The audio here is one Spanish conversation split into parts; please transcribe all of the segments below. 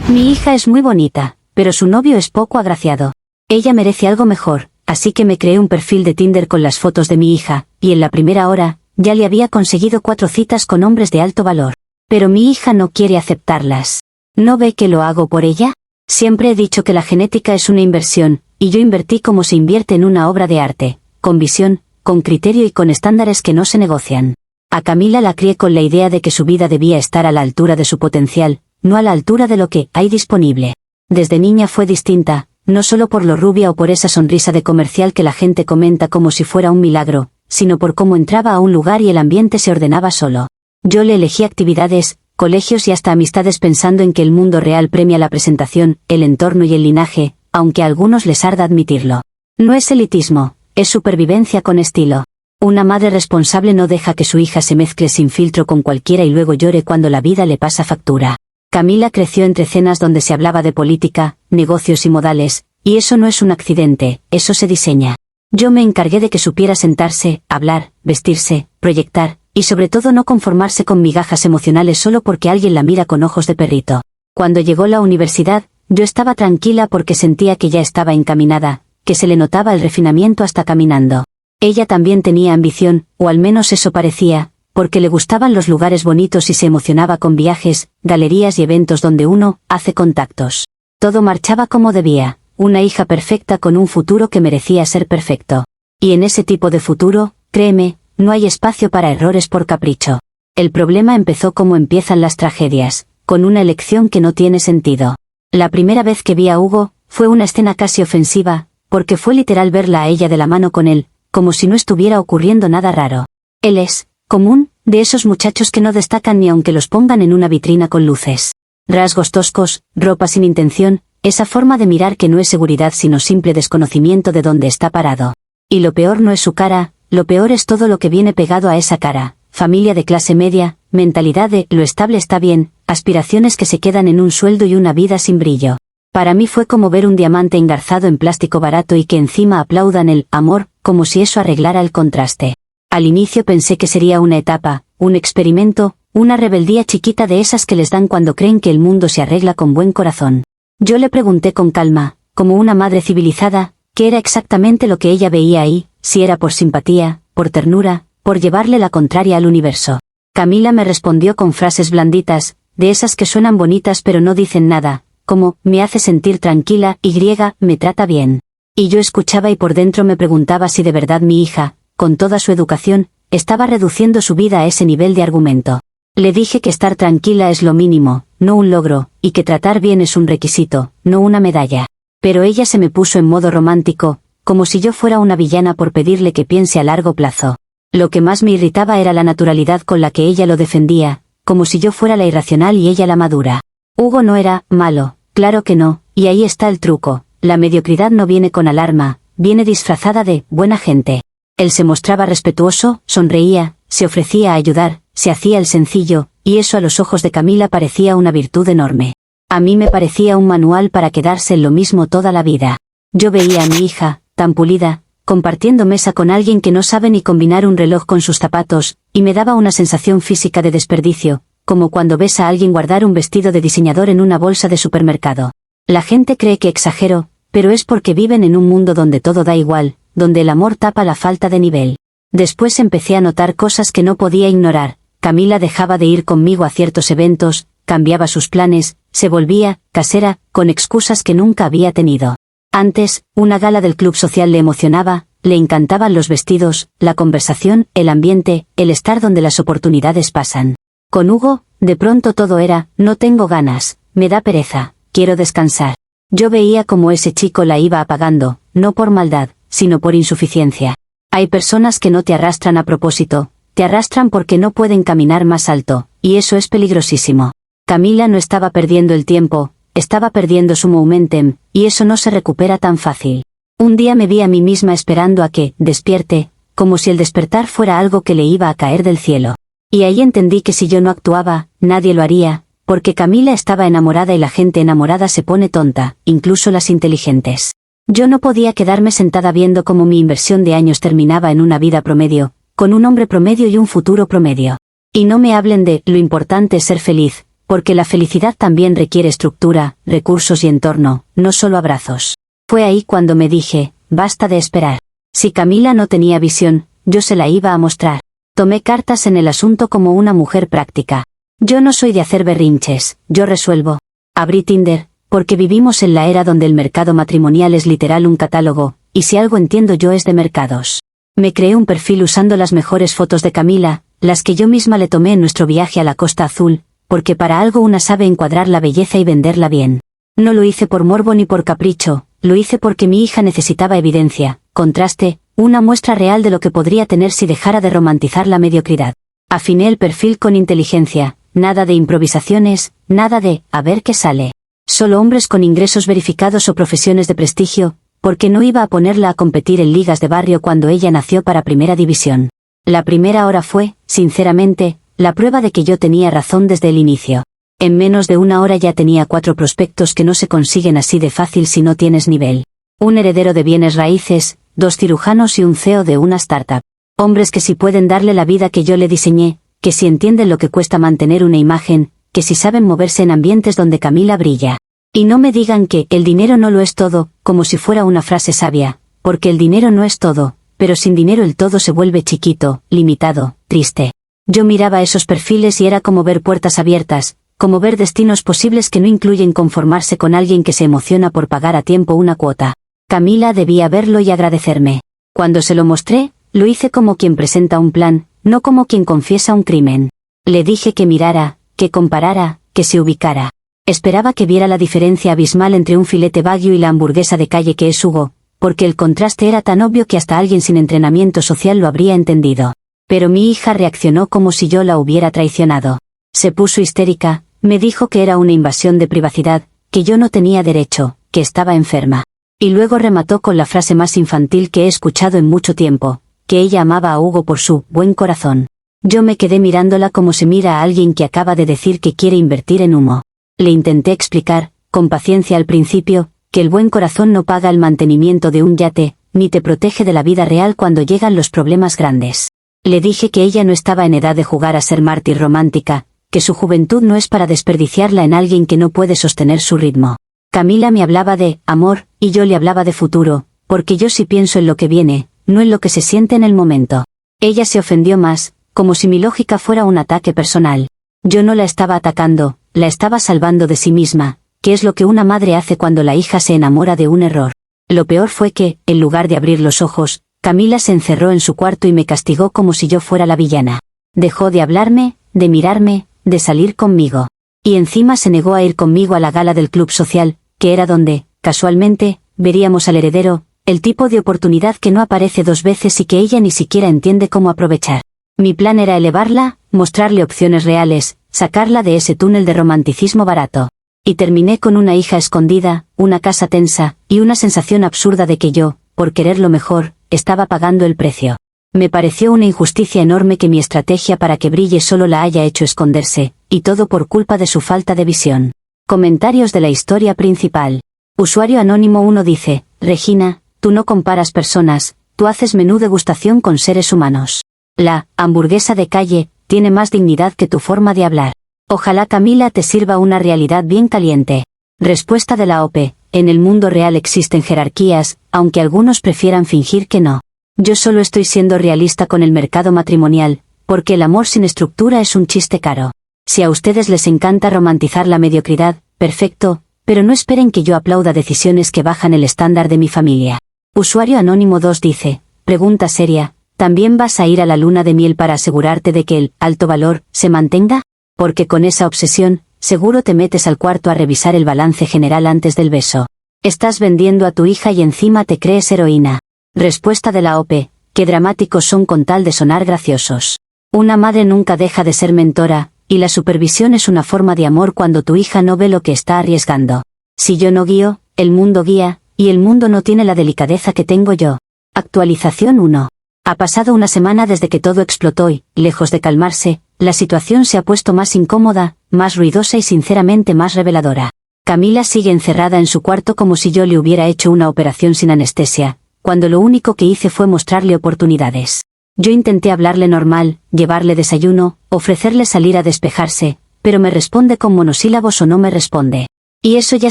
Mi hija es muy bonita, pero su novio es poco agraciado. Ella merece algo mejor, así que me creé un perfil de Tinder con las fotos de mi hija, y en la primera hora, ya le había conseguido 4 citas con hombres de alto valor. Pero mi hija no quiere aceptarlas. ¿No ve que lo hago por ella? Siempre he dicho que la genética es una inversión, y yo invertí como se invierte en una obra de arte, con visión, con criterio y con estándares que no se negocian. A Camila la crié con la idea de que su vida debía estar a la altura de su potencial, no a la altura de lo que hay disponible. Desde niña fue distinta, no solo por lo rubia o por esa sonrisa de comercial que la gente comenta como si fuera un milagro, sino por cómo entraba a un lugar y el ambiente se ordenaba solo. Yo le elegí actividades, colegios y hasta amistades pensando en que el mundo real premia la presentación, el entorno y el linaje, aunque a algunos les arda admitirlo. No es elitismo, es supervivencia con estilo. Una madre responsable no deja que su hija se mezcle sin filtro con cualquiera y luego llore cuando la vida le pasa factura. Camila creció entre cenas donde se hablaba de política, negocios y modales, y eso no es un accidente, eso se diseña. Yo me encargué de que supiera sentarse, hablar, vestirse, proyectar, y sobre todo no conformarse con migajas emocionales solo porque alguien la mira con ojos de perrito. Cuando llegó la universidad, yo estaba tranquila porque sentía que ya estaba encaminada, que se le notaba el refinamiento hasta caminando. Ella también tenía ambición, o al menos eso parecía, porque le gustaban los lugares bonitos y se emocionaba con viajes, galerías y eventos donde uno hace contactos. Todo marchaba como debía, una hija perfecta con un futuro que merecía ser perfecto. Y en ese tipo de futuro, créeme, no hay espacio para errores por capricho. El problema empezó como empiezan las tragedias, con una elección que no tiene sentido. La primera vez que vi a Hugo, fue una escena casi ofensiva, porque fue literal verla a ella de la mano con él, como si no estuviera ocurriendo nada raro. Él es, común, de esos muchachos que no destacan ni aunque los pongan en una vitrina con luces. Rasgos toscos, ropa sin intención, esa forma de mirar que no es seguridad sino simple desconocimiento de dónde está parado. Y lo peor no es su cara, lo peor es todo lo que viene pegado a esa cara. Familia de clase media, mentalidad de lo estable está bien, aspiraciones que se quedan en un sueldo y una vida sin brillo. Para mí fue como ver un diamante engarzado en plástico barato y que encima aplaudan el amor, como si eso arreglara el contraste. Al inicio pensé que sería una etapa, un experimento, una rebeldía chiquita de esas que les dan cuando creen que el mundo se arregla con buen corazón. Yo le pregunté con calma, como una madre civilizada, qué era exactamente lo que ella veía ahí, si era por simpatía, por ternura, por llevarle la contraria al universo. Camila me respondió con frases blanditas, de esas que suenan bonitas pero no dicen nada, como, me hace sentir tranquila, y me trata bien. Y yo escuchaba y por dentro me preguntaba si de verdad mi hija, con toda su educación, estaba reduciendo su vida a ese nivel de argumento. Le dije que estar tranquila es lo mínimo, no un logro, y que tratar bien es un requisito, no una medalla. Pero ella se me puso en modo romántico, como si yo fuera una villana por pedirle que piense a largo plazo. Lo que más me irritaba era la naturalidad con la que ella lo defendía, como si yo fuera la irracional y ella la madura. Hugo no era malo, claro que no, y ahí está el truco, la mediocridad no viene con alarma, viene disfrazada de buena gente. Él se mostraba respetuoso, sonreía, se ofrecía a ayudar, se hacía el sencillo, y eso a los ojos de Camila parecía una virtud enorme. A mí me parecía un manual para quedarse en lo mismo toda la vida. Yo veía a mi hija, tan pulida, compartiendo mesa con alguien que no sabe ni combinar un reloj con sus zapatos, y me daba una sensación física de desperdicio, como cuando ves a alguien guardar un vestido de diseñador en una bolsa de supermercado. La gente cree que exagero, pero es porque viven en un mundo donde todo da igual, donde el amor tapa la falta de nivel. Después empecé a notar cosas que no podía ignorar. Camila dejaba de ir conmigo a ciertos eventos, cambiaba sus planes, se volvía casera, con excusas que nunca había tenido. Antes, una gala del club social le emocionaba, le encantaban los vestidos, la conversación, el ambiente, el estar donde las oportunidades pasan. Con Hugo, de pronto todo era, no tengo ganas, me da pereza, quiero descansar. Yo veía cómo ese chico la iba apagando, no por maldad, sino por insuficiencia. Hay personas que no te arrastran a propósito, te arrastran porque no pueden caminar más alto, y eso es peligrosísimo. Camila no estaba perdiendo el tiempo, estaba perdiendo su momentum, y eso no se recupera tan fácil. Un día me vi a mí misma esperando a que despierte, como si el despertar fuera algo que le iba a caer del cielo. Y ahí entendí que si yo no actuaba, nadie lo haría, porque Camila estaba enamorada y la gente enamorada se pone tonta, incluso las inteligentes. Yo no podía quedarme sentada viendo cómo mi inversión de años terminaba en una vida promedio, con un hombre promedio y un futuro promedio. Y no me hablen de lo importante es ser feliz, porque la felicidad también requiere estructura, recursos y entorno, no solo abrazos. Fue ahí cuando me dije, basta de esperar. Si Camila no tenía visión, yo se la iba a mostrar. Tomé cartas en el asunto como una mujer práctica. Yo no soy de hacer berrinches, yo resuelvo. Abrí Tinder, porque vivimos en la era donde el mercado matrimonial es literal un catálogo, y si algo entiendo yo es de mercados. Me creé un perfil usando las mejores fotos de Camila, las que yo misma le tomé en nuestro viaje a la Costa Azul, porque para algo una sabe encuadrar la belleza y venderla bien. No lo hice por morbo ni por capricho, lo hice porque mi hija necesitaba evidencia, contraste, una muestra real de lo que podría tener si dejara de romantizar la mediocridad. Afiné el perfil con inteligencia, nada de improvisaciones, nada de, a ver qué sale. Solo hombres con ingresos verificados o profesiones de prestigio, porque no iba a ponerla a competir en ligas de barrio cuando ella nació para primera división. La primera hora fue, sinceramente, la prueba de que yo tenía razón desde el inicio. En menos de una hora ya tenía 4 prospectos que no se consiguen así de fácil si no tienes nivel. Un heredero de bienes raíces, 2 cirujanos y un CEO de una startup. Hombres que si pueden darle la vida que yo le diseñé, que si entienden lo que cuesta mantener una imagen, que si saben moverse en ambientes donde Camila brilla. Y no me digan que el dinero no lo es todo, como si fuera una frase sabia, porque el dinero no es todo, pero sin dinero el todo se vuelve chiquito, limitado, triste. Yo miraba esos perfiles y era como ver puertas abiertas, como ver destinos posibles que no incluyen conformarse con alguien que se emociona por pagar a tiempo una cuota. Camila debía verlo y agradecerme. Cuando se lo mostré, lo hice como quien presenta un plan, no como quien confiesa un crimen. Le dije que mirara, que comparara, que se ubicara. Esperaba que viera la diferencia abismal entre un filete Wagyu y la hamburguesa de calle que es Hugo, porque el contraste era tan obvio que hasta alguien sin entrenamiento social lo habría entendido. Pero mi hija reaccionó como si yo la hubiera traicionado. Se puso histérica, me dijo que era una invasión de privacidad, que yo no tenía derecho, que estaba enferma. Y luego remató con la frase más infantil que he escuchado en mucho tiempo, que ella amaba a Hugo por su buen corazón. Yo me quedé mirándola como se mira a alguien que acaba de decir que quiere invertir en humo. Le intenté explicar, con paciencia al principio, que el buen corazón no paga el mantenimiento de un yate, ni te protege de la vida real cuando llegan los problemas grandes. Le dije que ella no estaba en edad de jugar a ser mártir romántica, que su juventud no es para desperdiciarla en alguien que no puede sostener su ritmo. Camila me hablaba de amor, y yo le hablaba de futuro, porque yo sí pienso en lo que viene, no en lo que se siente en el momento. Ella se ofendió más, como si mi lógica fuera un ataque personal. Yo no la estaba atacando, la estaba salvando de sí misma, que es lo que una madre hace cuando la hija se enamora de un error. Lo peor fue que, en lugar de abrir los ojos, Camila se encerró en su cuarto y me castigó como si yo fuera la villana. Dejó de hablarme, de mirarme, de salir conmigo. Y encima se negó a ir conmigo a la gala del club social, que era donde, casualmente, veríamos al heredero, el tipo de oportunidad que no aparece 2 veces y que ella ni siquiera entiende cómo aprovechar. Mi plan era elevarla, mostrarle opciones reales, sacarla de ese túnel de romanticismo barato. Y terminé con una hija escondida, una casa tensa, y una sensación absurda de que yo, por querer lo mejor, estaba pagando el precio. Me pareció una injusticia enorme que mi estrategia para que brille solo la haya hecho esconderse, y todo por culpa de su falta de visión. Comentarios de la historia principal. Usuario anónimo 1 dice, Regina, tú no comparas personas, tú haces menú degustación con seres humanos. La hamburguesa de calle tiene más dignidad que tu forma de hablar. Ojalá Camila te sirva una realidad bien caliente. Respuesta de la OP. En el mundo real existen jerarquías, aunque algunos prefieran fingir que no. Yo solo estoy siendo realista con el mercado matrimonial, porque el amor sin estructura es un chiste caro. Si a ustedes les encanta romantizar la mediocridad, perfecto, pero no esperen que yo aplauda decisiones que bajan el estándar de mi familia. Usuario anónimo 2 dice, pregunta seria, ¿también vas a ir a la luna de miel para asegurarte de que el alto valor se mantenga? Porque con esa obsesión, seguro te metes al cuarto a revisar el balance general antes del beso. Estás vendiendo a tu hija y encima te crees heroína. Respuesta de la OP, qué dramáticos son con tal de sonar graciosos. Una madre nunca deja de ser mentora, y la supervisión es una forma de amor cuando tu hija no ve lo que está arriesgando. Si yo no guío, el mundo guía, y el mundo no tiene la delicadeza que tengo yo. Actualización 1. Ha pasado una semana desde que todo explotó y, lejos de calmarse, la situación se ha puesto más incómoda, más ruidosa y sinceramente más reveladora. Camila sigue encerrada en su cuarto como si yo le hubiera hecho una operación sin anestesia, cuando lo único que hice fue mostrarle oportunidades. Yo intenté hablarle normal, llevarle desayuno, ofrecerle salir a despejarse, pero me responde con monosílabos o no me responde. Y eso ya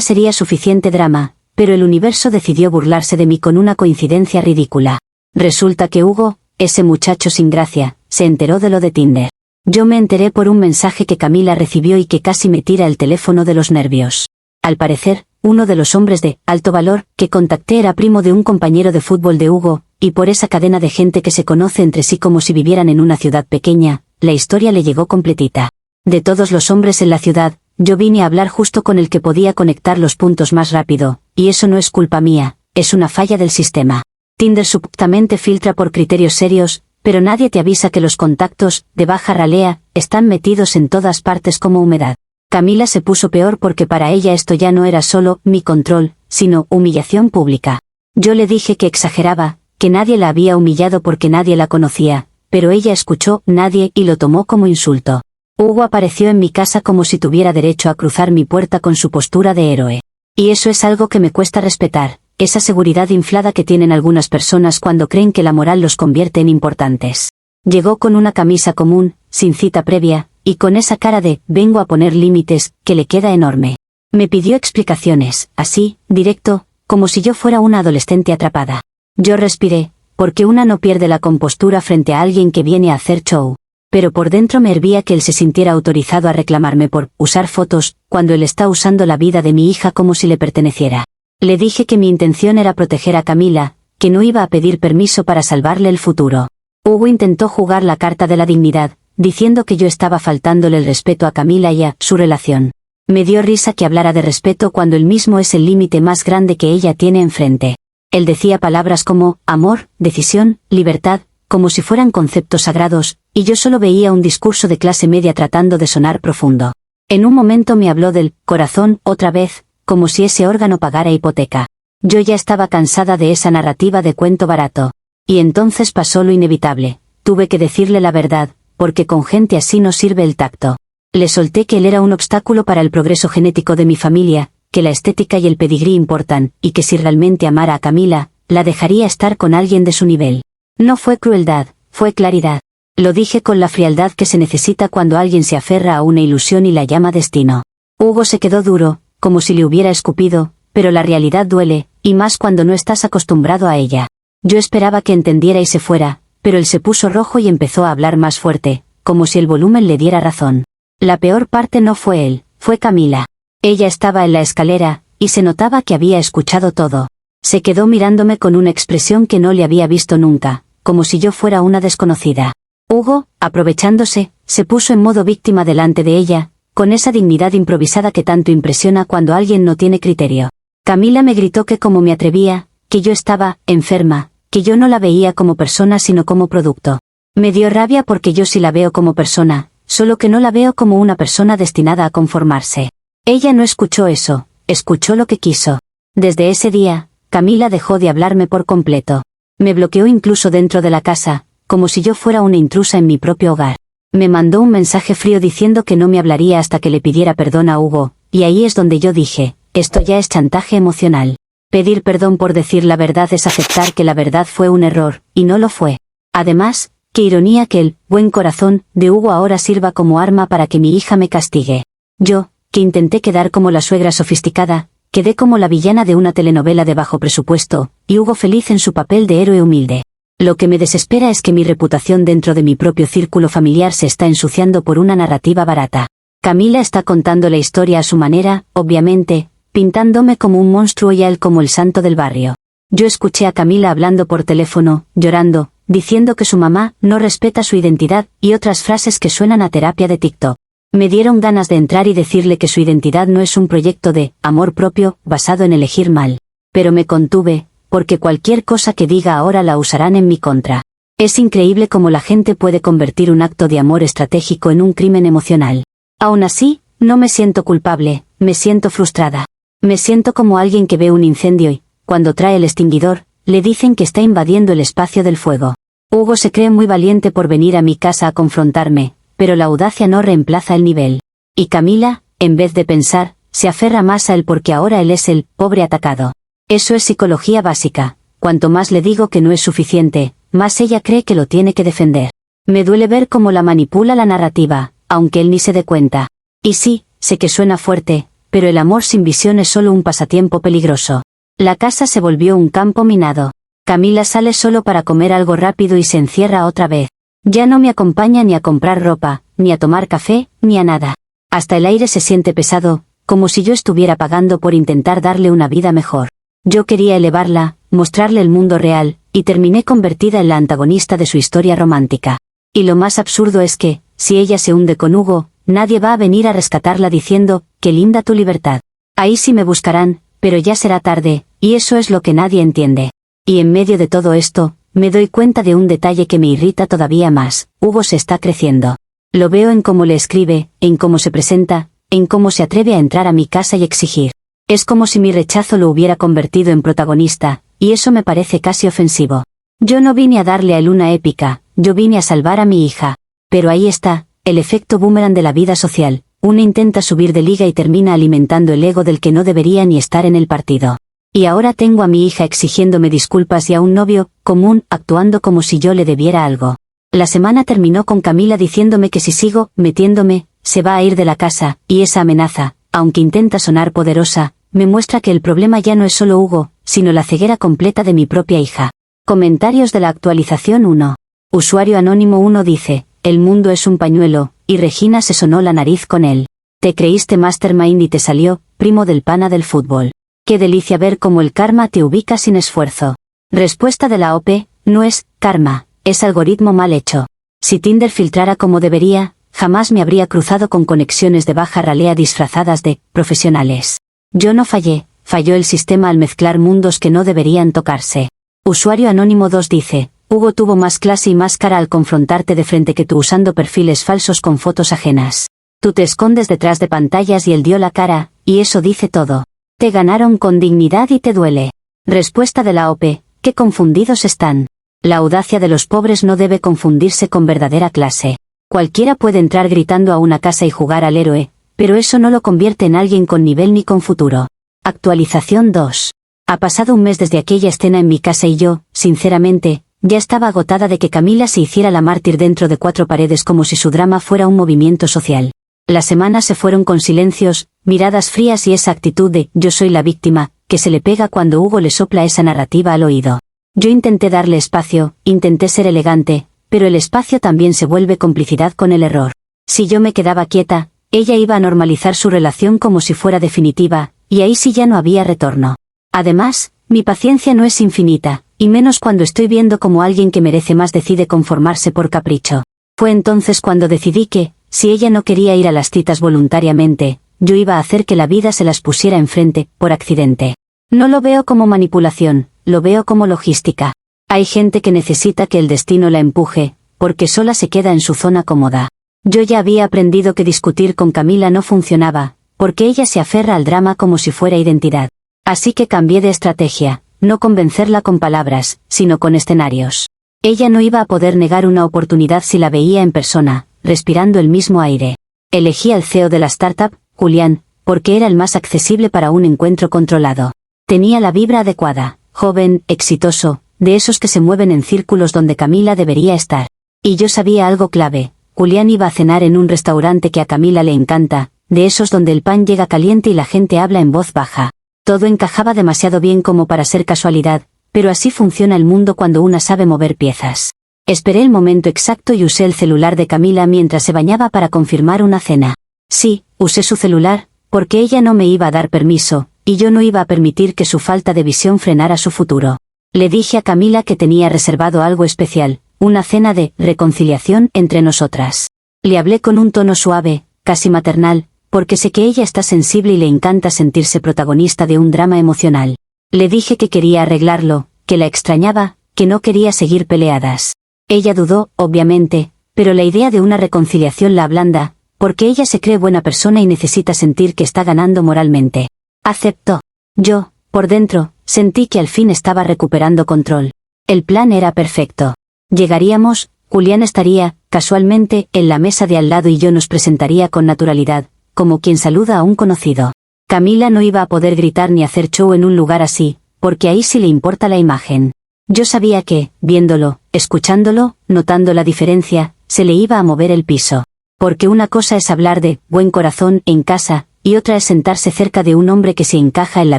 sería suficiente drama, pero el universo decidió burlarse de mí con una coincidencia ridícula. Resulta que Hugo, ese muchacho sin gracia, se enteró de lo de Tinder. Yo me enteré por un mensaje que Camila recibió y que casi me tira el teléfono de los nervios. Al parecer, uno de los hombres de alto valor que contacté era primo de un compañero de fútbol de Hugo, y por esa cadena de gente que se conoce entre sí como si vivieran en una ciudad pequeña, la historia le llegó completita. De todos los hombres en la ciudad, yo vine a hablar justo con el que podía conectar los puntos más rápido, y eso no es culpa mía, es una falla del sistema. Tinder supuestamente filtra por criterios serios, pero nadie te avisa que los contactos, de baja ralea, están metidos en todas partes como humedad. Camila se puso peor porque para ella esto ya no era solo mi control, sino humillación pública. Yo le dije que exageraba, que nadie la había humillado porque nadie la conocía, pero ella escuchó nadie y lo tomó como insulto. Hugo apareció en mi casa como si tuviera derecho a cruzar mi puerta con su postura de héroe. Y eso es algo que me cuesta respetar, esa seguridad inflada que tienen algunas personas cuando creen que la moral los convierte en importantes. Llegó con una camisa común, sin cita previa, y con esa cara de «vengo a poner límites», que le queda enorme. Me pidió explicaciones, así, directo, como si yo fuera una adolescente atrapada. Yo respiré, porque una no pierde la compostura frente a alguien que viene a hacer show. Pero por dentro me hervía que él se sintiera autorizado a reclamarme por usar fotos, cuando él está usando la vida de mi hija como si le perteneciera. Le dije que mi intención era proteger a Camila, que no iba a pedir permiso para salvarle el futuro. Hugo intentó jugar la carta de la dignidad, diciendo que yo estaba faltándole el respeto a Camila y a su relación. Me dio risa que hablara de respeto cuando él mismo es el límite más grande que ella tiene enfrente. Él decía palabras como amor, decisión, libertad, como si fueran conceptos sagrados, y yo solo veía un discurso de clase media tratando de sonar profundo. En un momento me habló del corazón otra vez, como si ese órgano pagara hipoteca. Yo ya estaba cansada de esa narrativa de cuento barato. Y entonces pasó lo inevitable. Tuve que decirle la verdad, porque con gente así no sirve el tacto. Le solté que él era un obstáculo para el progreso genético de mi familia, que la estética y el pedigrí importan, y que si realmente amara a Camila, la dejaría estar con alguien de su nivel. No fue crueldad, fue claridad. Lo dije con la frialdad que se necesita cuando alguien se aferra a una ilusión y la llama destino. Hugo se quedó duro, como si le hubiera escupido, pero la realidad duele, y más cuando no estás acostumbrado a ella. Yo esperaba que entendiera y se fuera, pero él se puso rojo y empezó a hablar más fuerte, como si el volumen le diera razón. La peor parte no fue él, fue Camila. Ella estaba en la escalera, y se notaba que había escuchado todo. Se quedó mirándome con una expresión que no le había visto nunca, como si yo fuera una desconocida. Hugo, aprovechándose, se puso en modo víctima delante de ella, con esa dignidad improvisada que tanto impresiona cuando alguien no tiene criterio. Camila me gritó que como me atrevía, que yo estaba enferma, que yo no la veía como persona sino como producto. Me dio rabia porque yo sí la veo como persona, solo que no la veo como una persona destinada a conformarse. Ella no escuchó eso, escuchó lo que quiso. Desde ese día, Camila dejó de hablarme por completo. Me bloqueó incluso dentro de la casa, como si yo fuera una intrusa en mi propio hogar. Me mandó un mensaje frío diciendo que no me hablaría hasta que le pidiera perdón a Hugo, y ahí es donde yo dije, esto ya es chantaje emocional. Pedir perdón por decir la verdad es aceptar que la verdad fue un error, y no lo fue. Además, qué ironía que el buen corazón de Hugo ahora sirva como arma para que mi hija me castigue. Yo, que intenté quedar como la suegra sofisticada, quedé como la villana de una telenovela de bajo presupuesto, y Hugo feliz en su papel de héroe humilde. Lo que me desespera es que mi reputación dentro de mi propio círculo familiar se está ensuciando por una narrativa barata. Camila está contando la historia a su manera, obviamente, pintándome como un monstruo y a él como el santo del barrio. Yo escuché a Camila hablando por teléfono, llorando, diciendo que su mamá no respeta su identidad y otras frases que suenan a terapia de TikTok. Me dieron ganas de entrar y decirle que su identidad no es un proyecto de amor propio basado en elegir mal. Pero me contuve, porque cualquier cosa que diga ahora la usarán en mi contra. Es increíble cómo la gente puede convertir un acto de amor estratégico en un crimen emocional. Aún así, no me siento culpable, me siento frustrada. Me siento como alguien que ve un incendio y, cuando trae el extinguidor, le dicen que está invadiendo el espacio del fuego. Hugo se cree muy valiente por venir a mi casa a confrontarme, pero la audacia no reemplaza el nivel. Y Camila, en vez de pensar, se aferra más a él porque ahora él es el pobre atacado. Eso es psicología básica. Cuanto más le digo que no es suficiente, más ella cree que lo tiene que defender. Me duele ver cómo la manipula la narrativa, aunque él ni se dé cuenta. Y sí, sé que suena fuerte, pero el amor sin visión es solo un pasatiempo peligroso. La casa se volvió un campo minado. Camila sale solo para comer algo rápido y se encierra otra vez. Ya no me acompaña ni a comprar ropa, ni a tomar café, ni a nada. Hasta el aire se siente pesado, como si yo estuviera pagando por intentar darle una vida mejor. Yo quería elevarla, mostrarle el mundo real, y terminé convertida en la antagonista de su historia romántica. Y lo más absurdo es que, si ella se hunde con Hugo, nadie va a venir a rescatarla diciendo, qué linda tu libertad. Ahí sí me buscarán, pero ya será tarde, y eso es lo que nadie entiende. Y en medio de todo esto, me doy cuenta de un detalle que me irrita todavía más: Hugo se está creciendo. Lo veo en cómo le escribe, en cómo se presenta, en cómo se atreve a entrar a mi casa y exigir. Es como si mi rechazo lo hubiera convertido en protagonista, y eso me parece casi ofensivo. Yo no vine a darle a él una épica, yo vine a salvar a mi hija. Pero ahí está, el efecto boomerang de la vida social. Uno intenta subir de liga y termina alimentando el ego del que no debería ni estar en el partido. Y ahora tengo a mi hija exigiéndome disculpas y a un novio común actuando como si yo le debiera algo. La semana terminó con Camila diciéndome que si sigo metiéndome, se va a ir de la casa, y esa amenaza, aunque intenta sonar poderosa, me muestra que el problema ya no es solo Hugo, sino la ceguera completa de mi propia hija. Comentarios de la actualización 1. Usuario anónimo 1 dice, el mundo es un pañuelo, y Regina se sonó la nariz con él. Te creíste mastermind y te salió, primo del pana del fútbol. Qué delicia ver cómo el karma te ubica sin esfuerzo. Respuesta de la OP, no es karma, es algoritmo mal hecho. Si Tinder filtrara como debería, jamás me habría cruzado con conexiones de baja ralea disfrazadas de profesionales. Yo no fallé, falló el sistema al mezclar mundos que no deberían tocarse. Usuario anónimo 2 dice, Hugo tuvo más clase y más cara al confrontarte de frente que tú usando perfiles falsos con fotos ajenas. Tú te escondes detrás de pantallas y él dio la cara, y eso dice todo. Te ganaron con dignidad y te duele. Respuesta de la OP, qué confundidos están. La audacia de los pobres no debe confundirse con verdadera clase. Cualquiera puede entrar gritando a una casa y jugar al héroe, pero eso no lo convierte en alguien con nivel ni con futuro. Actualización 2. Ha pasado un mes desde aquella escena en mi casa y yo, sinceramente, ya estaba agotada de que Camila se hiciera la mártir dentro de 4 paredes como si su drama fuera un movimiento social. Las semanas se fueron con silencios, miradas frías y esa actitud de yo soy la víctima, que se le pega cuando Hugo le sopla esa narrativa al oído. Yo intenté darle espacio, intenté ser elegante, pero el espacio también se vuelve complicidad con el error. Si yo me quedaba quieta, ella iba a normalizar su relación como si fuera definitiva, y ahí sí ya no había retorno. Además, mi paciencia no es infinita, y menos cuando estoy viendo cómo alguien que merece más decide conformarse por capricho. Fue entonces cuando decidí que, si ella no quería ir a las citas voluntariamente, yo iba a hacer que la vida se las pusiera enfrente, por accidente. No lo veo como manipulación, lo veo como logística. Hay gente que necesita que el destino la empuje, porque sola se queda en su zona cómoda. Yo ya había aprendido que discutir con Camila no funcionaba, porque ella se aferra al drama como si fuera identidad. Así que cambié de estrategia, no convencerla con palabras, sino con escenarios. Ella no iba a poder negar una oportunidad si la veía en persona, respirando el mismo aire. Elegí al CEO de la startup, Julián, porque era el más accesible para un encuentro controlado. Tenía la vibra adecuada, joven, exitoso, de esos que se mueven en círculos donde Camila debería estar. Y yo sabía algo clave, Julián iba a cenar en un restaurante que a Camila le encanta, de esos donde el pan llega caliente y la gente habla en voz baja. Todo encajaba demasiado bien como para ser casualidad, pero así funciona el mundo cuando una sabe mover piezas. Esperé el momento exacto y usé el celular de Camila mientras se bañaba para confirmar una cena. Sí, usé su celular, porque ella no me iba a dar permiso, y yo no iba a permitir que su falta de visión frenara su futuro. Le dije a Camila que tenía reservado algo especial, una cena de reconciliación entre nosotras. Le hablé con un tono suave, casi maternal, porque sé que ella está sensible y le encanta sentirse protagonista de un drama emocional. Le dije que quería arreglarlo, que la extrañaba, que no quería seguir peleadas. Ella dudó, obviamente, pero la idea de una reconciliación la ablanda, porque ella se cree buena persona y necesita sentir que está ganando moralmente. Aceptó. Yo, por dentro, sentí que al fin estaba recuperando control. El plan era perfecto. Llegaríamos, Julián estaría, casualmente, en la mesa de al lado y yo nos presentaría con naturalidad, como quien saluda a un conocido. Camila no iba a poder gritar ni hacer show en un lugar así, porque ahí sí le importa la imagen. Yo sabía que, viéndolo, escuchándolo, notando la diferencia, se le iba a mover el piso. Porque una cosa es hablar de buen corazón en casa, y otra es sentarse cerca de un hombre que se encaja en la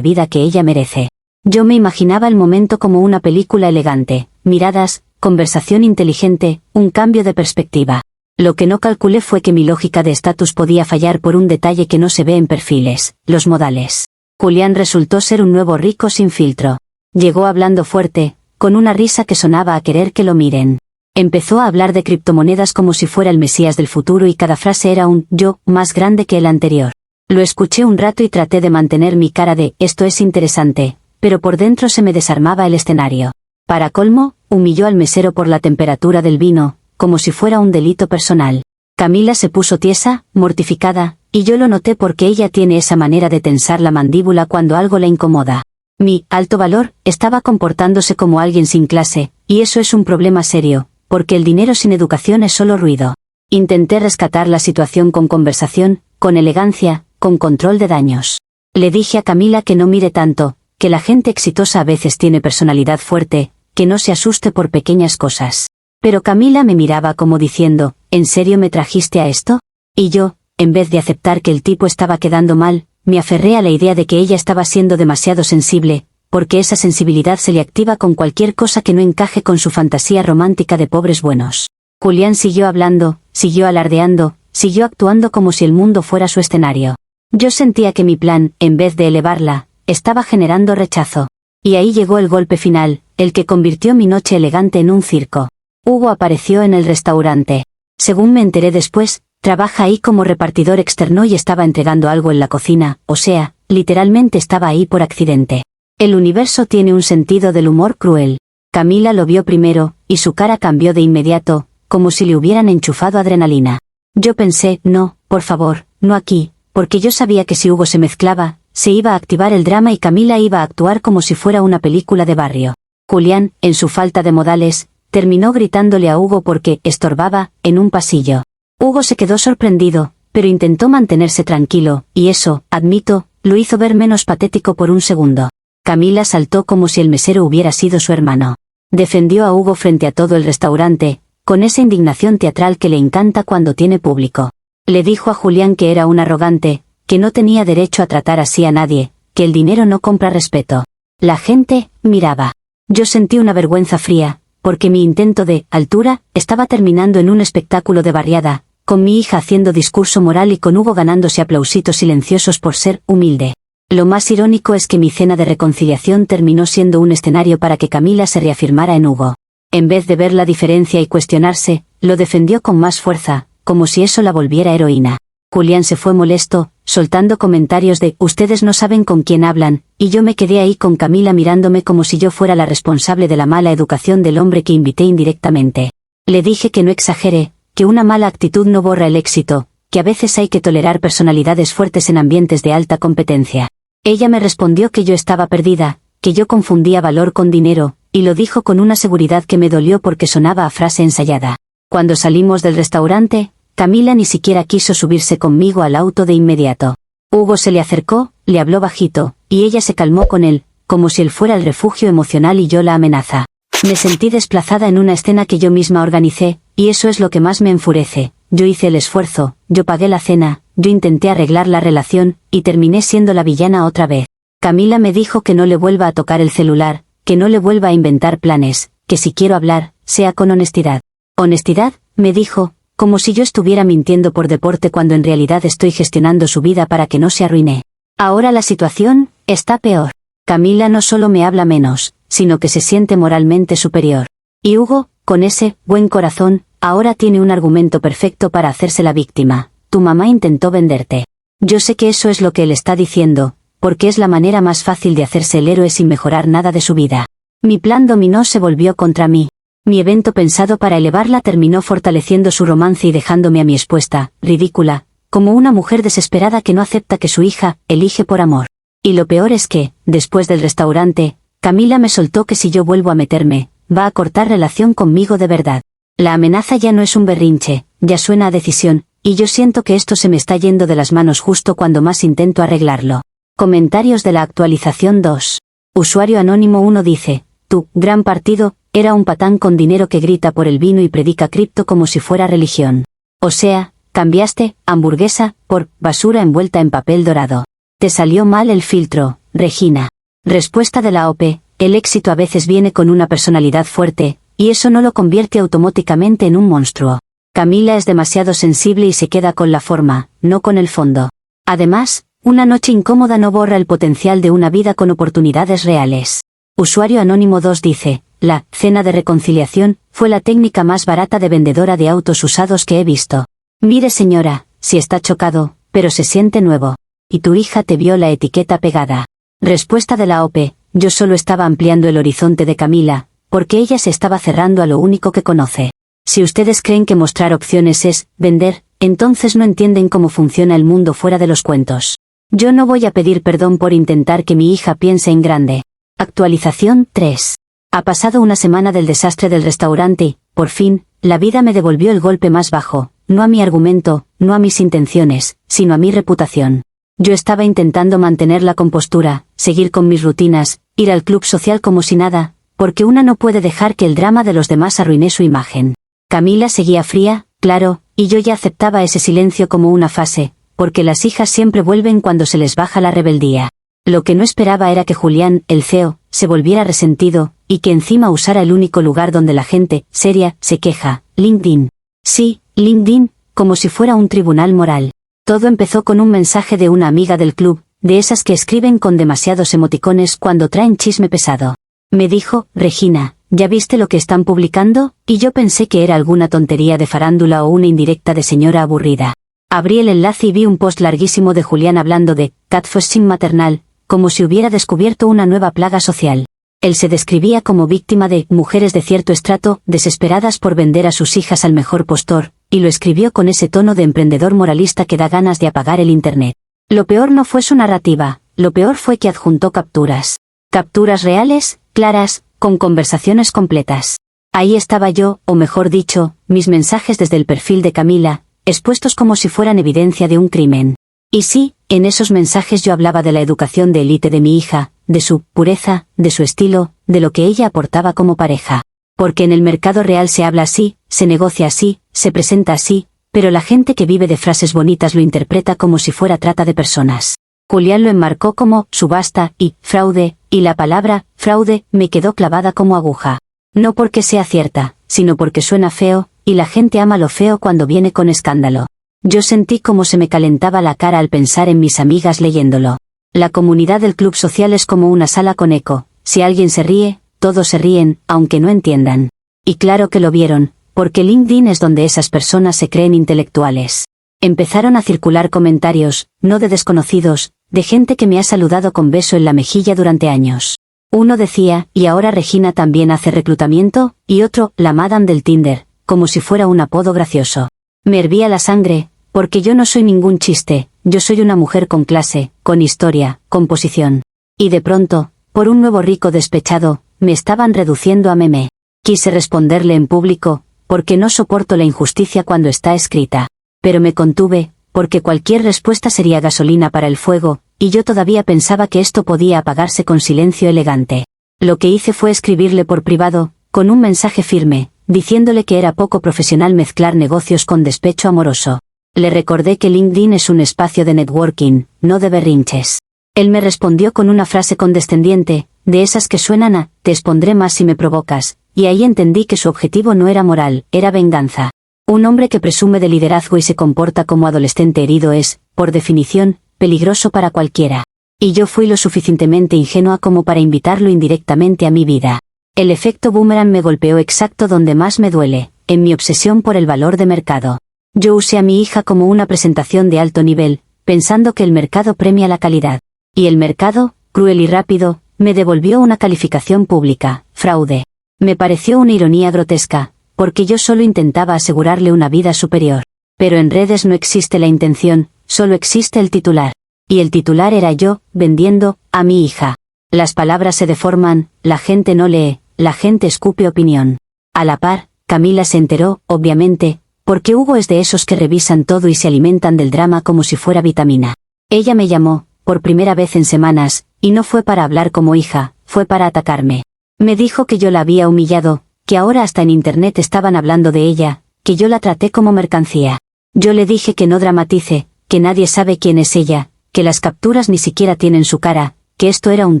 vida que ella merece. Yo me imaginaba el momento como una película elegante, miradas, conversación inteligente, un cambio de perspectiva. Lo que no calculé fue que mi lógica de estatus podía fallar por un detalle que no se ve en perfiles, los modales. Julián resultó ser un nuevo rico sin filtro. Llegó hablando fuerte, con una risa que sonaba a querer que lo miren. Empezó a hablar de criptomonedas como si fuera el mesías del futuro y cada frase era un yo más grande que el anterior. Lo escuché un rato y traté de mantener mi cara de esto es interesante, pero por dentro se me desarmaba el escenario. Para colmo, humilló al mesero por la temperatura del vino, como si fuera un delito personal. Camila se puso tiesa, mortificada, y yo lo noté porque ella tiene esa manera de tensar la mandíbula cuando algo la incomoda. Mi alto valor estaba comportándose como alguien sin clase, y eso es un problema serio, porque el dinero sin educación es solo ruido. Intenté rescatar la situación con conversación, con elegancia, con control de daños. Le dije a Camila que no mire tanto, que la gente exitosa a veces tiene personalidad fuerte, que no se asuste por pequeñas cosas. Pero Camila me miraba como diciendo, ¿en serio me trajiste a esto? Y yo, en vez de aceptar que el tipo estaba quedando mal, me aferré a la idea de que ella estaba siendo demasiado sensible, porque esa sensibilidad se le activa con cualquier cosa que no encaje con su fantasía romántica de pobres buenos. Julián siguió hablando, siguió alardeando, siguió actuando como si el mundo fuera su escenario. Yo sentía que mi plan, en vez de elevarla, estaba generando rechazo. Y ahí llegó el golpe final, el que convirtió mi noche elegante en un circo. Hugo apareció en el restaurante. Según me enteré después, trabaja ahí como repartidor externo y estaba entregando algo en la cocina, o sea, literalmente estaba ahí por accidente. El universo tiene un sentido del humor cruel. Camila lo vio primero, y su cara cambió de inmediato, como si le hubieran enchufado adrenalina. Yo pensé, no, por favor, no aquí, porque yo sabía que si Hugo se mezclaba, se iba a activar el drama y Camila iba a actuar como si fuera una película de barrio. Julián, en su falta de modales, terminó gritándole a Hugo porque estorbaba en un pasillo. Hugo se quedó sorprendido, pero intentó mantenerse tranquilo, y eso, admito, lo hizo ver menos patético por un segundo. Camila saltó como si el mesero hubiera sido su hermano. Defendió a Hugo frente a todo el restaurante, con esa indignación teatral que le encanta cuando tiene público. Le dijo a Julián que era un arrogante, que no tenía derecho a tratar así a nadie, que el dinero no compra respeto. La gente miraba. Yo sentí una vergüenza fría, porque mi intento de altura estaba terminando en un espectáculo de barriada, con mi hija haciendo discurso moral y con Hugo ganándose aplausitos silenciosos por ser humilde. Lo más irónico es que mi cena de reconciliación terminó siendo un escenario para que Camila se reafirmara en Hugo. En vez de ver la diferencia y cuestionarse, lo defendió con más fuerza, como si eso la volviera heroína. Julián se fue molesto, soltando comentarios de «ustedes no saben con quién hablan», y yo me quedé ahí con Camila mirándome como si yo fuera la responsable de la mala educación del hombre que invité indirectamente. Le dije que no exagere, que una mala actitud no borra el éxito, que a veces hay que tolerar personalidades fuertes en ambientes de alta competencia. Ella me respondió que yo estaba perdida, que yo confundía valor con dinero, y lo dijo con una seguridad que me dolió porque sonaba a frase ensayada. Cuando salimos del restaurante, Camila ni siquiera quiso subirse conmigo al auto de inmediato. Hugo se le acercó, le habló bajito, y ella se calmó con él, como si él fuera el refugio emocional y yo la amenaza. Me sentí desplazada en una escena que yo misma organicé, y eso es lo que más me enfurece. Yo hice el esfuerzo, yo pagué la cena, yo intenté arreglar la relación, y terminé siendo la villana otra vez. Camila me dijo que no le vuelva a tocar el celular, que no le vuelva a inventar planes, que si quiero hablar, sea con honestidad. ¿Honestidad?, me dijo, como si yo estuviera mintiendo por deporte cuando en realidad estoy gestionando su vida para que no se arruine. Ahora la situación está peor. Camila no solo me habla menos, sino que se siente moralmente superior. Y Hugo, con ese buen corazón, ahora tiene un argumento perfecto para hacerse la víctima. Tu mamá intentó venderte. Yo sé que eso es lo que él está diciendo, porque es la manera más fácil de hacerse el héroe sin mejorar nada de su vida. Mi plan dominó se volvió contra mí. Mi evento pensado para elevarla terminó fortaleciendo su romance y dejándome a mí expuesta, ridícula, como una mujer desesperada que no acepta que su hija elige por amor. Y lo peor es que, después del restaurante, Camila me soltó que si yo vuelvo a meterme, va a cortar relación conmigo de verdad. La amenaza ya no es un berrinche, ya suena a decisión, y yo siento que esto se me está yendo de las manos justo cuando más intento arreglarlo. Comentarios de la actualización 2. Usuario anónimo 1 dice, tu gran partido era un patán con dinero que grita por el vino y predica cripto como si fuera religión. O sea, Cambiaste hamburguesa por basura envuelta en papel dorado. Te salió mal el filtro, Regina. Respuesta de la OP: el éxito a veces viene con una personalidad fuerte, y eso no lo convierte automáticamente en un monstruo. Camila es demasiado sensible y se queda con la forma, no con el fondo. Además, una noche incómoda no borra el potencial de una vida con oportunidades reales. Usuario Anónimo 2 dice: la cena de reconciliación fue la técnica más barata de vendedora de autos usados que he visto. Mire señora, si está chocado, pero se siente nuevo. Y tu hija te vio la etiqueta pegada. Respuesta de la OP: yo solo estaba ampliando el horizonte de Camila, porque ella se estaba cerrando a lo único que conoce. Si ustedes creen que mostrar opciones es vender, entonces no entienden cómo funciona el mundo fuera de los cuentos. Yo no voy a pedir perdón por intentar que mi hija piense en grande. Actualización 3. Ha pasado una semana del desastre del restaurante y, por fin, la vida me devolvió el golpe más bajo, no a mi argumento, no a mis intenciones, sino a mi reputación. Yo estaba intentando mantener la compostura, seguir con mis rutinas, ir al club social como si nada, porque una no puede dejar que el drama de los demás arruine su imagen. Camila seguía fría, claro, y yo ya aceptaba ese silencio como una fase, porque las hijas siempre vuelven cuando se les baja la rebeldía. Lo que no esperaba era que Julián, el CEO, se volviera resentido, y que encima usara el único lugar donde la gente, seria, se queja, LinkedIn. Sí, LinkedIn, como si fuera un tribunal moral. Todo empezó con un mensaje de una amiga del club, de esas que escriben con demasiados emoticones cuando traen chisme pesado. Me dijo: Regina, ¿ya viste lo que están publicando? Y yo pensé que era alguna tontería de farándula o una indirecta de señora aburrida. Abrí el enlace y vi un post larguísimo de Julián hablando de catfishing maternal, como si hubiera descubierto una nueva plaga social. Él se describía como víctima de mujeres de cierto estrato, desesperadas por vender a sus hijas al mejor postor, y lo escribió con ese tono de emprendedor moralista que da ganas de apagar el internet. Lo peor no fue su narrativa, lo peor fue que adjuntó capturas. Capturas reales, claras, con conversaciones completas. Ahí estaba yo, o mejor dicho, mis mensajes desde el perfil de Camila, expuestos como si fueran evidencia de un crimen. Y sí, en esos mensajes yo hablaba de la educación de élite de mi hija, de su pureza, de su estilo, de lo que ella aportaba como pareja. Porque en el mercado real se habla así, se negocia así, se presenta así, pero la gente que vive de frases bonitas lo interpreta como si fuera trata de personas. Julián lo enmarcó como subasta y fraude, y la palabra fraude me quedó clavada como aguja. No porque sea cierta, sino porque suena feo, y la gente ama lo feo cuando viene con escándalo. Yo sentí como se me calentaba la cara al pensar en mis amigas leyéndolo. La comunidad del club social es como una sala con eco. Si alguien se ríe, todos se ríen, aunque no entiendan. Y claro que lo vieron, porque LinkedIn es donde esas personas se creen intelectuales. Empezaron a circular comentarios, no de desconocidos, de gente que me ha saludado con beso en la mejilla durante años. Uno decía: ¿y ahora Regina también hace reclutamiento? Y otro: la Madame del Tinder, como si fuera un apodo gracioso. Me hervía la sangre, porque yo no soy ningún chiste, yo soy una mujer con clase, con historia, con posición. Y de pronto, por un nuevo rico despechado, me estaban reduciendo a meme. Quise responderle en público, porque no soporto la injusticia cuando está escrita. Pero me contuve, porque cualquier respuesta sería gasolina para el fuego, y yo todavía pensaba que esto podía apagarse con silencio elegante. Lo que hice fue escribirle por privado, con un mensaje firme, diciéndole que era poco profesional mezclar negocios con despecho amoroso. Le recordé que LinkedIn es un espacio de networking, no de berrinches. Él me respondió con una frase condescendiente, de esas que suenan a: te expondré más si me provocas, y ahí entendí que su objetivo no era moral, era venganza. Un hombre que presume de liderazgo y se comporta como adolescente herido es, por definición, peligroso para cualquiera. Y yo fui lo suficientemente ingenua como para invitarlo indirectamente a mi vida. El efecto boomerang me golpeó exacto donde más me duele, en mi obsesión por el valor de mercado. Yo usé a mi hija como una presentación de alto nivel, pensando que el mercado premia la calidad. Y el mercado, cruel y rápido, me devolvió una calificación pública: fraude. Me pareció una ironía grotesca, porque yo solo intentaba asegurarle una vida superior. Pero en redes no existe la intención, solo existe el titular. Y el titular era yo, vendiendo a mi hija. Las palabras se deforman, la gente no lee, la gente escupe opinión. A la par, Camila se enteró, obviamente, porque Hugo es de esos que revisan todo y se alimentan del drama como si fuera vitamina. Ella me llamó, por primera vez en semanas, y no fue para hablar como hija, fue para atacarme. Me dijo que yo la había humillado, que ahora hasta en internet estaban hablando de ella, que yo la traté como mercancía. Yo le dije que no dramatice, que nadie sabe quién es ella, que las capturas ni siquiera tienen su cara, que esto era un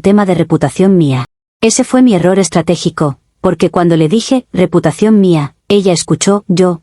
tema de reputación mía. Ese fue mi error estratégico, porque cuando le dije, reputación mía, ella escuchó, yo,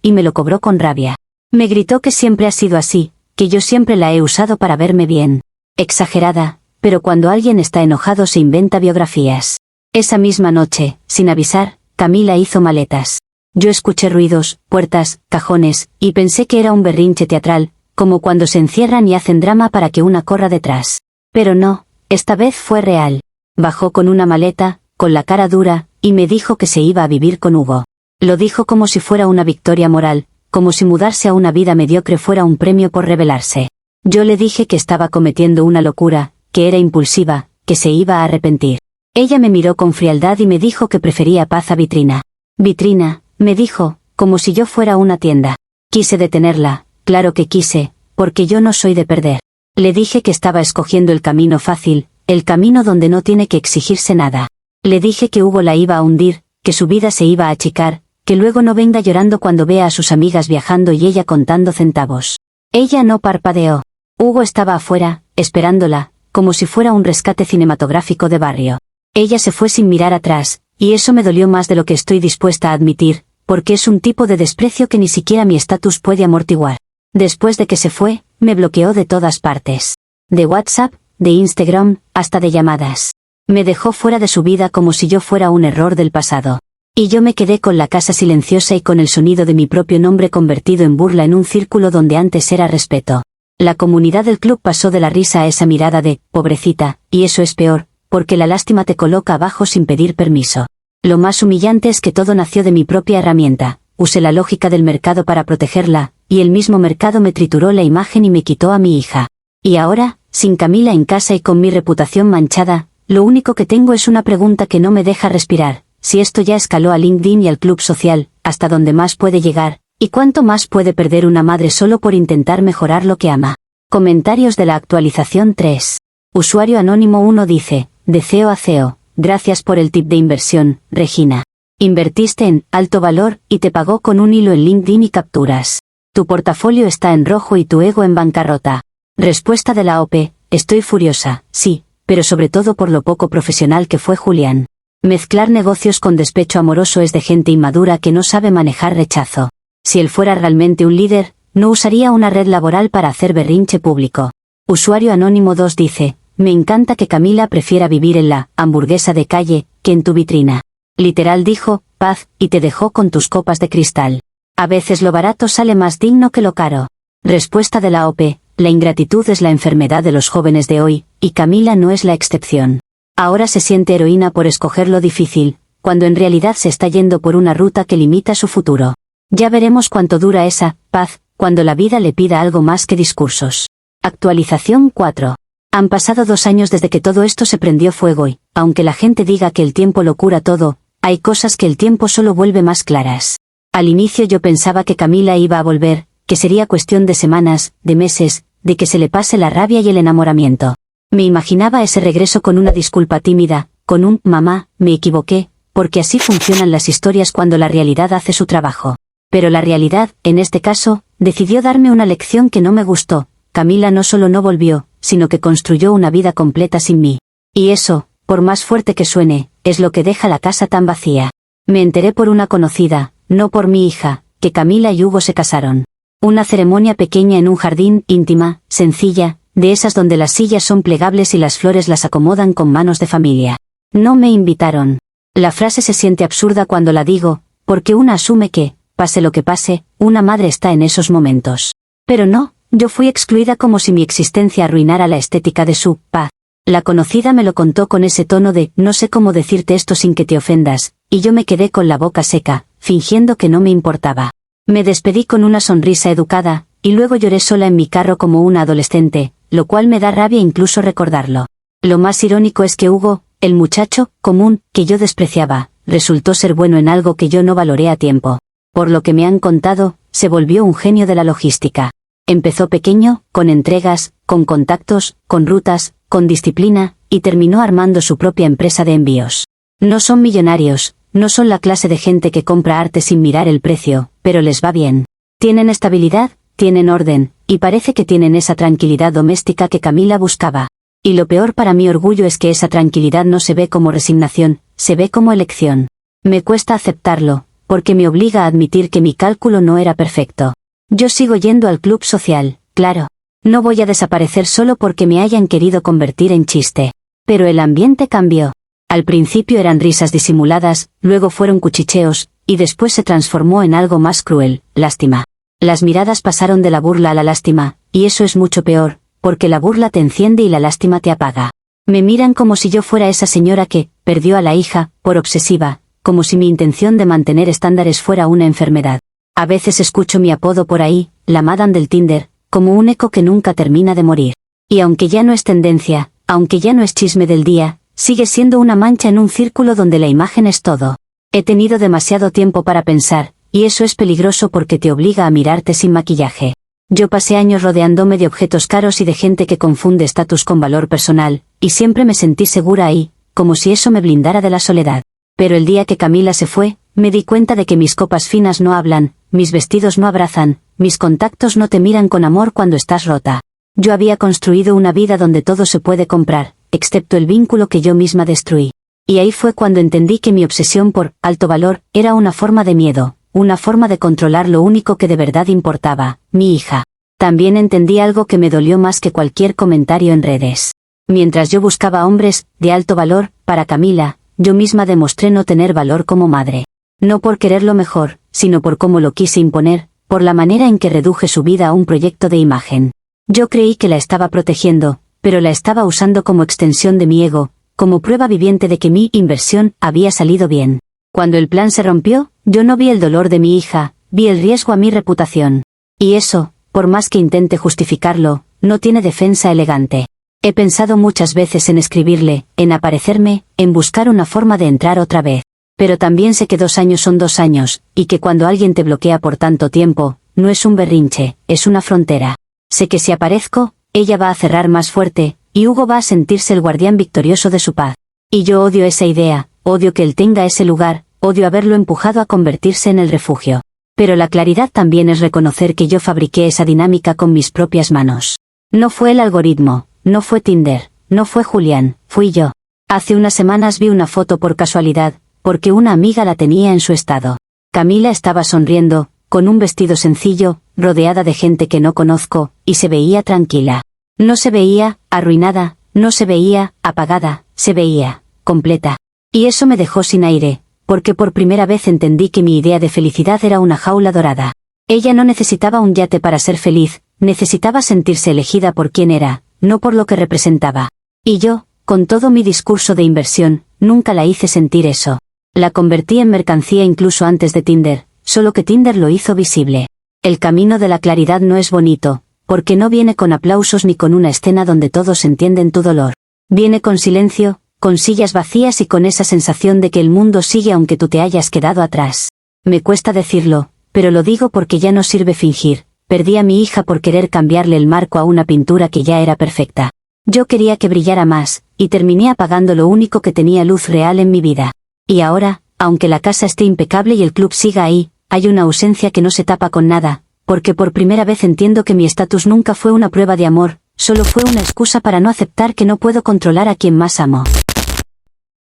y me lo cobró con rabia. Me gritó que siempre ha sido así, que yo siempre la he usado para verme bien. Exagerada, pero cuando alguien está enojado se inventa biografías. Esa misma noche, sin avisar, Camila hizo maletas. Yo escuché ruidos, puertas, cajones, y pensé que era un berrinche teatral, como cuando se encierran y hacen drama para que una corra detrás. Pero no, esta vez fue real. Bajó con una maleta, con la cara dura, y me dijo que se iba a vivir con Hugo. Lo dijo como si fuera una victoria moral, como si mudarse a una vida mediocre fuera un premio por rebelarse. Yo le dije que estaba cometiendo una locura, que era impulsiva, que se iba a arrepentir. Ella me miró con frialdad y me dijo que prefería paz a vitrina. Vitrina, me dijo, como si yo fuera una tienda. Quise detenerla, claro que quise, porque yo no soy de perder. Le dije que estaba escogiendo el camino fácil, el camino donde no tiene que exigirse nada. Le dije que Hugo la iba a hundir, que su vida se iba a achicar, que luego no venga llorando cuando vea a sus amigas viajando y ella contando centavos. Ella no parpadeó. Hugo estaba afuera, esperándola, como si fuera un rescate cinematográfico de barrio. Ella se fue sin mirar atrás, y eso me dolió más de lo que estoy dispuesta a admitir, porque es un tipo de desprecio que ni siquiera mi estatus puede amortiguar. Después de que se fue, me bloqueó de todas partes. De WhatsApp, de Instagram, hasta de llamadas. Me dejó fuera de su vida como si yo fuera un error del pasado. Y yo me quedé con la casa silenciosa y con el sonido de mi propio nombre convertido en burla en un círculo donde antes era respeto. La comunidad del club pasó de la risa a esa mirada de, pobrecita, y eso es peor, porque la lástima te coloca abajo sin pedir permiso. Lo más humillante es que todo nació de mi propia herramienta, usé la lógica del mercado para protegerla, y el mismo mercado me trituró la imagen y me quitó a mi hija. Y ahora, sin Camila en casa y con mi reputación manchada, lo único que tengo es una pregunta que no me deja respirar, si esto ya escaló a LinkedIn y al club social, ¿hasta dónde más puede llegar? ¿Y cuánto más puede perder una madre solo por intentar mejorar lo que ama? Comentarios de la actualización 3. Usuario anónimo 1 dice, de CEO a CEO, gracias por el tip de inversión, Regina. Invertiste en alto valor y te pagó con un hilo en LinkedIn y capturas. Tu portafolio está en rojo y tu ego en bancarrota. Respuesta de la OP, estoy furiosa, sí, pero sobre todo por lo poco profesional que fue Julián. Mezclar negocios con despecho amoroso es de gente inmadura que no sabe manejar rechazo. Si él fuera realmente un líder, no usaría una red laboral para hacer berrinche público. Usuario anónimo 2 dice, me encanta que Camila prefiera vivir en la hamburguesa de calle, que en tu vitrina. Literal dijo, paz, y te dejó con tus copas de cristal. A veces lo barato sale más digno que lo caro. Respuesta de la OP, la ingratitud es la enfermedad de los jóvenes de hoy, y Camila no es la excepción. Ahora se siente heroína por escoger lo difícil, cuando en realidad se está yendo por una ruta que limita su futuro. Ya veremos cuánto dura esa paz, cuando la vida le pida algo más que discursos. Actualización 4. Han pasado 2 años desde que todo esto se prendió fuego y, aunque la gente diga que el tiempo lo cura todo, hay cosas que el tiempo solo vuelve más claras. Al inicio yo pensaba que Camila iba a volver, que sería cuestión de semanas, de meses, de que se le pase la rabia y el enamoramiento. Me imaginaba ese regreso con una disculpa tímida, con un «mamá, me equivoqué», porque así funcionan las historias cuando la realidad hace su trabajo. Pero la realidad, en este caso, decidió darme una lección que no me gustó. Camila no solo no volvió, sino que construyó una vida completa sin mí. Y eso, por más fuerte que suene, es lo que deja la casa tan vacía. Me enteré por una conocida, no por mi hija, que Camila y Hugo se casaron. Una ceremonia pequeña en un jardín, íntima, sencilla, de esas donde las sillas son plegables y las flores las acomodan con manos de familia. No me invitaron. La frase se siente absurda cuando la digo, porque una asume que, pase lo que pase, una madre está en esos momentos. Pero no, yo fui excluida como si mi existencia arruinara la estética de su paz. La conocida me lo contó con ese tono de, no sé cómo decirte esto sin que te ofendas, y yo me quedé con la boca seca, fingiendo que no me importaba. Me despedí con una sonrisa educada, y luego lloré sola en mi carro como una adolescente, lo cual me da rabia incluso recordarlo. Lo más irónico es que Hugo, el muchacho común que yo despreciaba, resultó ser bueno en algo que yo no valoré a tiempo. Por lo que me han contado, se volvió un genio de la logística. Empezó pequeño, con entregas, con contactos, con rutas, con disciplina, y terminó armando su propia empresa de envíos. No son millonarios, no son la clase de gente que compra arte sin mirar el precio, pero les va bien. Tienen estabilidad, tienen orden, y parece que tienen esa tranquilidad doméstica que Camila buscaba. Y lo peor para mi orgullo es que esa tranquilidad no se ve como resignación, se ve como elección. Me cuesta aceptarlo, porque me obliga a admitir que mi cálculo no era perfecto. Yo sigo yendo al club social, claro. No voy a desaparecer solo porque me hayan querido convertir en chiste. Pero el ambiente cambió. Al principio eran risas disimuladas, luego fueron cuchicheos, y después se transformó en algo más cruel, lástima. Las miradas pasaron de la burla a la lástima, y eso es mucho peor, porque la burla te enciende y la lástima te apaga. Me miran como si yo fuera esa señora que perdió a la hija, por obsesiva, como si mi intención de mantener estándares fuera una enfermedad. A veces escucho mi apodo por ahí, la Madame del Tinder, como un eco que nunca termina de morir. Y aunque ya no es tendencia, aunque ya no es chisme del día, sigue siendo una mancha en un círculo donde la imagen es todo. He tenido demasiado tiempo para pensar, y eso es peligroso porque te obliga a mirarte sin maquillaje. Yo pasé años rodeándome de objetos caros y de gente que confunde estatus con valor personal, y siempre me sentí segura ahí, como si eso me blindara de la soledad. Pero el día que Camila se fue, me di cuenta de que mis copas finas no hablan, mis vestidos no abrazan, mis contactos no te miran con amor cuando estás rota. Yo había construido una vida donde todo se puede comprar, excepto el vínculo que yo misma destruí. Y ahí fue cuando entendí que mi obsesión por alto valor era una forma de miedo, una forma de controlar lo único que de verdad importaba, mi hija. También entendí algo que me dolió más que cualquier comentario en redes. Mientras yo buscaba hombres de alto valor para Camila, yo misma demostré no tener valor como madre. No por quererlo mejor, sino por cómo lo quise imponer, por la manera en que reduje su vida a un proyecto de imagen. Yo creí que la estaba protegiendo, pero la estaba usando como extensión de mi ego, como prueba viviente de que mi inversión había salido bien. Cuando el plan se rompió, yo no vi el dolor de mi hija, vi el riesgo a mi reputación. Y eso, por más que intente justificarlo, no tiene defensa elegante. He pensado muchas veces en escribirle, en aparecerme, en buscar una forma de entrar otra vez. Pero también sé que 2 años son 2 años, y que cuando alguien te bloquea por tanto tiempo, no es un berrinche, es una frontera. Sé que si aparezco, ella va a cerrar más fuerte, y Hugo va a sentirse el guardián victorioso de su paz. Y yo odio esa idea, odio que él tenga ese lugar, odio haberlo empujado a convertirse en el refugio. Pero la claridad también es reconocer que yo fabriqué esa dinámica con mis propias manos. No fue el algoritmo, no fue Tinder, no fue Julián, fui yo. Hace unas semanas vi una foto por casualidad, porque una amiga la tenía en su estado. Camila estaba sonriendo, con un vestido sencillo, rodeada de gente que no conozco, y se veía tranquila. No se veía arruinada, no se veía apagada, se veía completa. Y eso me dejó sin aire, porque por primera vez entendí que mi idea de felicidad era una jaula dorada. Ella no necesitaba un yate para ser feliz, necesitaba sentirse elegida por quien era, no por lo que representaba. Y yo, con todo mi discurso de inversión, nunca la hice sentir eso. La convertí en mercancía incluso antes de Tinder, solo que Tinder lo hizo visible. El camino de la claridad no es bonito, porque no viene con aplausos ni con una escena donde todos entienden tu dolor. Viene con silencio, con sillas vacías y con esa sensación de que el mundo sigue aunque tú te hayas quedado atrás. Me cuesta decirlo, pero lo digo porque ya no sirve fingir. Perdí a mi hija por querer cambiarle el marco a una pintura que ya era perfecta. Yo quería que brillara más, y terminé apagando lo único que tenía luz real en mi vida. Y ahora, aunque la casa esté impecable y el club siga ahí, hay una ausencia que no se tapa con nada, porque por primera vez entiendo que mi estatus nunca fue una prueba de amor, solo fue una excusa para no aceptar que no puedo controlar a quien más amo.